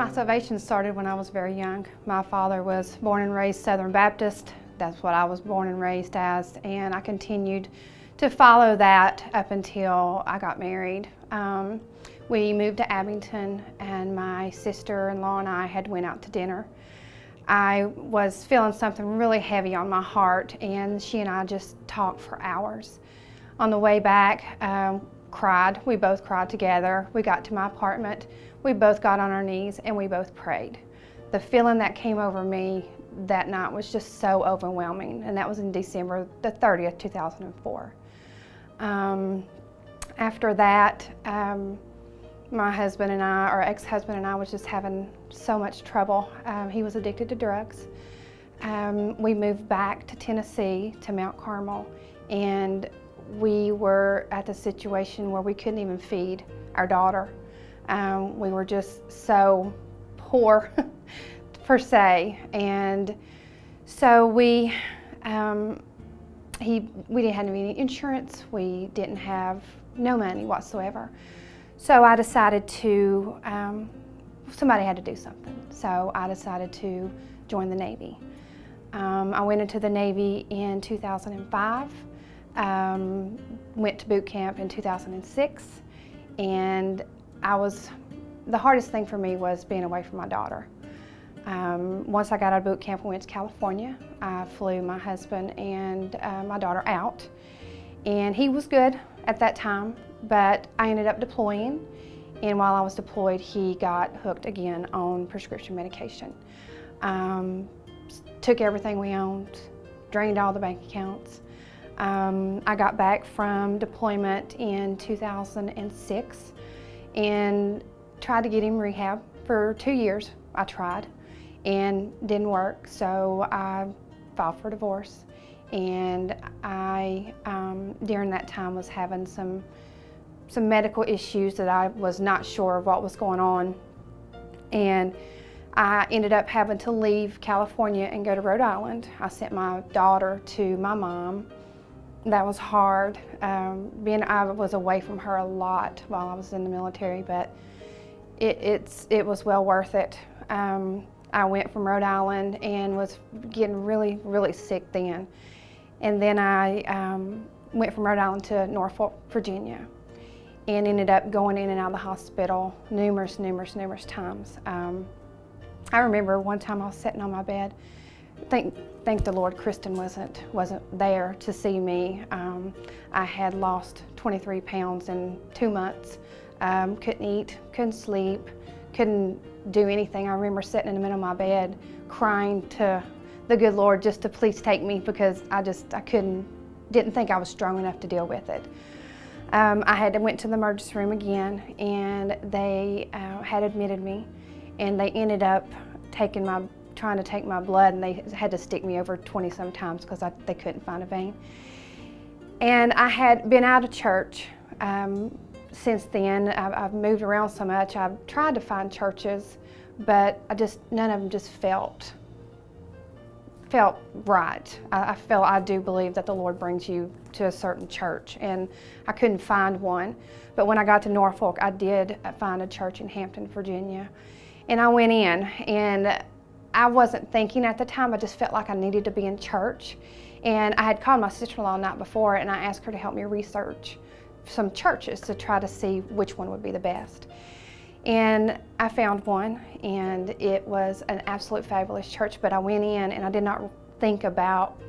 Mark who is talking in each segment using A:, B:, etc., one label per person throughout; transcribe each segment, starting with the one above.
A: My salvation started when I was very young. My father was born and raised Southern Baptist. That's what I was born and raised as, and I continued to follow that up until I got married. We moved to Abington, and my sister-in-law and I had went out to dinner. I was feeling something really heavy on my heart, and she and I just talked for hours. On the way back, cried. We both cried together. We got to my apartment. We both got on our knees and we both prayed. The feeling that came over me that night was just so overwhelming, and that was in December the 30th, 2004. After that, my husband and I, or ex-husband and I, was just having so much trouble. He was addicted to drugs. We moved back to Tennessee, to Mount Carmel, and we were at the situation where we couldn't even feed our daughter. We were just so poor, per se, and so we didn't have any insurance. We didn't have no money whatsoever. So I decided to, somebody had to do something. So I decided to join the Navy. I went into the Navy in 2005. Went to boot camp in 2006, and the hardest thing for me was being away from my daughter. Once I got out of boot camp, we went to California. I flew my husband and my daughter out, and he was good at that time, but I ended up deploying, and while I was deployed, he got hooked again on prescription medication. Took everything we owned, drained all the bank accounts. I got back from deployment in 2006 and tried to get him rehab for 2 years. I tried and didn't work, so I filed for divorce, and I during that time was having some medical issues that I was not sure of what was going on, and I ended up having to leave California and go to Rhode Island. I sent my daughter to my mom. That was hard. I was away from her a lot while I was in the military, but it was well worth it. I went from Rhode Island and was getting really, really sick then. And then I went from Rhode Island to Norfolk, Virginia, and ended up going in and out of the hospital numerous times. I remember one time I was sitting on my bed. Thank the Lord, Kristen wasn't there to see me. I had lost 23 pounds in 2 months. Couldn't eat, couldn't sleep, couldn't do anything. I remember sitting in the middle of my bed crying to the good Lord just to please take me, because I didn't think I was strong enough to deal with it. I went to the emergency room again, and they had admitted me, and they ended up trying to take my blood, and they had to stick me over 20-some times because they couldn't find a vein. And I had been out of church since then. I've moved around so much. I've tried to find churches, but none of them just felt right. I do believe that the Lord brings you to a certain church, and I couldn't find one. But when I got to Norfolk, I did find a church in Hampton, Virginia, and I went in, and I wasn't thinking at the time. I just felt like I needed to be in church. And I had called my sister-in-law the night before, and I asked her to help me research some churches to try to see which one would be the best. And I found one, and it was an absolute fabulous church, but I went in and I did not think about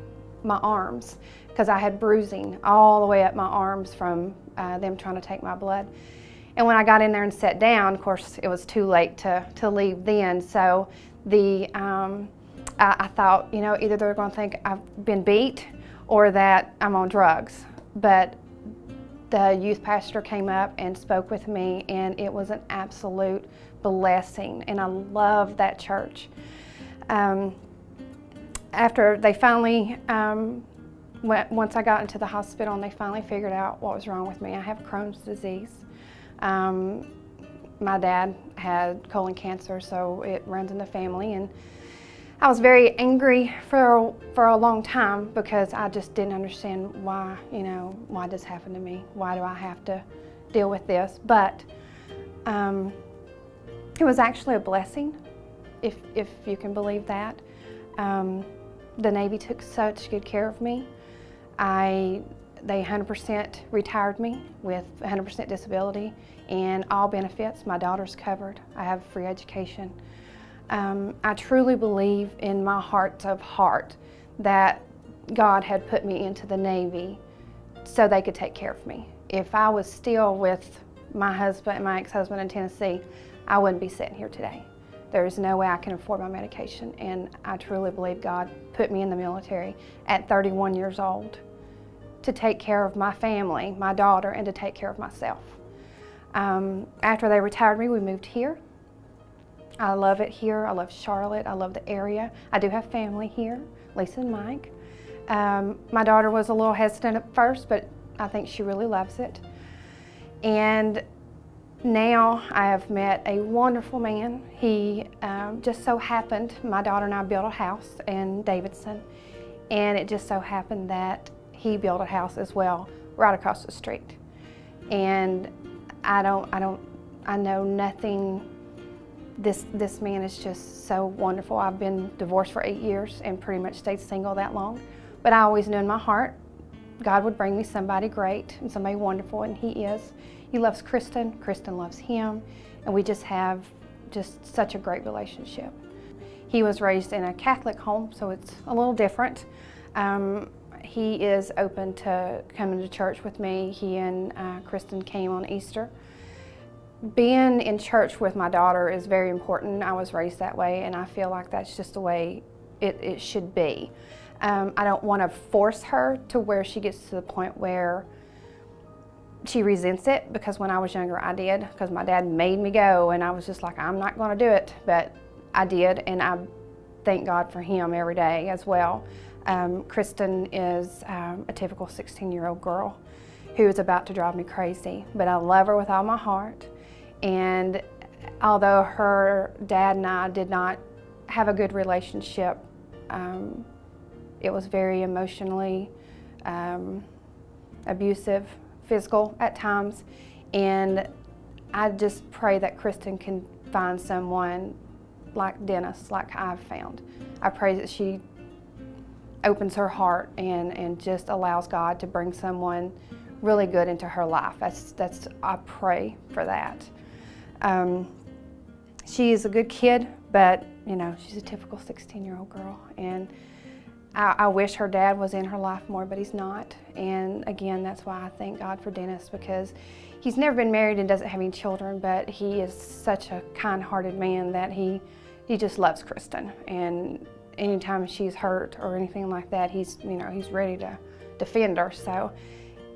A: my arms, because I had bruising all the way up my arms from them trying to take my blood. And when I got in there and sat down, of course, it was too late to leave then. So I thought, either they're going to think I've been beat or that I'm on drugs. But the youth pastor came up and spoke with me, and it was an absolute blessing, and I love that church. After they finally, once I got into the hospital and they finally figured out what was wrong with me, I have Crohn's disease. My dad had colon cancer, so it runs in the family, and I was very angry for a long time because I just didn't understand why this happened to me. Why do I have to deal with this? But It was actually a blessing, if you can believe that. The Navy took such good care of me. They 100% retired me with 100% disability and all benefits. My daughter's covered. I have free education. I truly believe in my heart of heart that God had put me into the Navy so they could take care of me. If I was still with my husband, my ex-husband in Tennessee, I wouldn't be sitting here today. There's no way I can afford my medication, and I truly believe God put me in the military at 31 years old to take care of my family, my daughter, and to take care of myself. After they retired me, we moved here. I love it here. I love Charlotte. I love the area. I do have family here, Lisa and Mike. My daughter was a little hesitant at first, but I think she really loves it. And now I have met a wonderful man. He just so happened, my daughter and I built a house in Davidson, and it just so happened that he built a house as well right across the street. And I know nothing. This man is just so wonderful. I've been divorced for 8 years and pretty much stayed single that long, but I always knew in my heart God would bring me somebody great and somebody wonderful, and he is. He loves Kristen, Kristen loves him, and we just have such a great relationship. He was raised in a Catholic home, so it's a little different. He is open to coming to church with me. He and Kristen came on Easter. Being in church with my daughter is very important. I was raised that way, and I feel like that's just the way it should be. I don't want to force her to where she gets to the point where she resents it, because when I was younger I did, because my dad made me go and I was just like, I'm not going to do it, but I did, and I thank God for him every day as well. Kristen is a typical 16-year-old girl who is about to drive me crazy, but I love her with all my heart. And although her dad and I did not have a good relationship, it was very emotionally abusive, physical at times, and I just pray that Kristen can find someone like Dennis, like I've found. I pray that she opens her heart and just allows God to bring someone really good into her life. I pray for that. She is a good kid, but you know, she's a typical 16-year-old girl, and I wish her dad was in her life more, but he's not. And again, that's why I thank God for Dennis, because he's never been married and doesn't have any children, but he is such a kind-hearted man that he just loves Kristen. And anytime she's hurt or anything like that, he's ready to defend her. So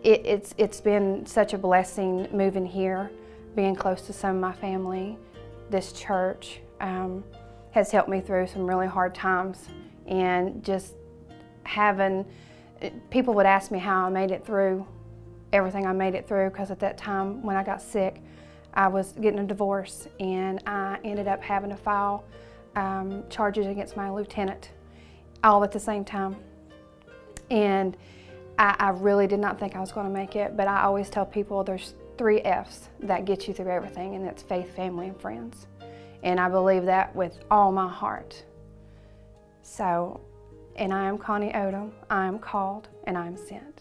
A: it's been such a blessing moving here, being close to some of my family. This church has helped me through some really hard times, and just people would ask me how I made it through everything I made it through, because at that time when I got sick, I was getting a divorce, and I ended up having to file charges against my lieutenant all at the same time. And I really did not think I was going to make it, but I always tell people there's 3 F's that get you through everything, and that's faith, family, and friends. And I believe that with all my heart. So, and I am Connie Odem. I am called and I am sent.